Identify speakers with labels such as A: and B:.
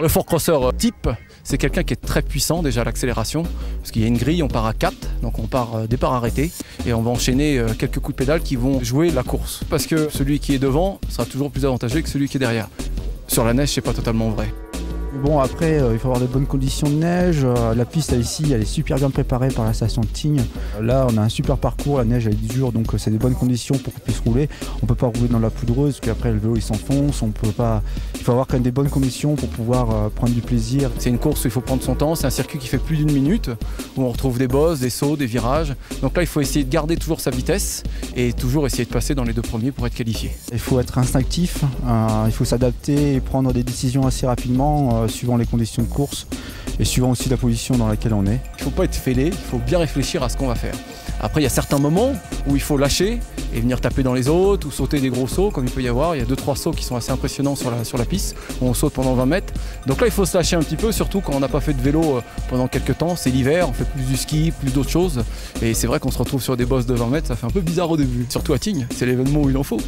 A: Le four crosser type, c'est quelqu'un qui est très puissant déjà à l'accélération, parce qu'il y a une grille, on part à 4, donc on part départ arrêté, et on va enchaîner quelques coups de pédale qui vont jouer la course. Parce que celui qui est devant sera toujours plus avantageux que celui qui est derrière. Sur la neige, c'est pas totalement vrai.
B: Bon, après, il faut avoir de bonnes conditions de neige. La piste ici, elle est super bien préparée par la station de Tignes. Là, on a un super parcours, la neige elle est dure, donc c'est des bonnes conditions pour qu'on puisse rouler. On peut pas rouler dans la poudreuse, parce qu'après le vélo il s'enfonce. On peut pas. Il faut avoir quand même des bonnes conditions pour pouvoir prendre du plaisir.
A: C'est une course où il faut prendre son temps. C'est un circuit qui fait plus d'1 minute, où on retrouve des bosses, des sauts, des virages. Donc là, il faut essayer de garder toujours sa vitesse et toujours essayer de passer dans les 2 premiers pour être qualifié.
B: Il faut être instinctif, il faut s'adapter et prendre des décisions assez rapidement. Suivant les conditions de course et suivant aussi la position dans laquelle on est.
A: Il ne faut pas être fêlé, il faut bien réfléchir à ce qu'on va faire. Après, il y a certains moments où il faut lâcher et venir taper dans les autres ou sauter des gros sauts, comme il peut y avoir. Il y a 2-3 sauts qui sont assez impressionnants sur la piste, où on saute pendant 20 mètres. Donc là, il faut se lâcher un petit peu, surtout quand on n'a pas fait de vélo pendant quelques temps. C'est l'hiver, on fait plus du ski, plus d'autres choses. Et c'est vrai qu'on se retrouve sur des bosses de 20 mètres, ça fait un peu bizarre au début. Surtout à Tignes, c'est l'événement où il en faut.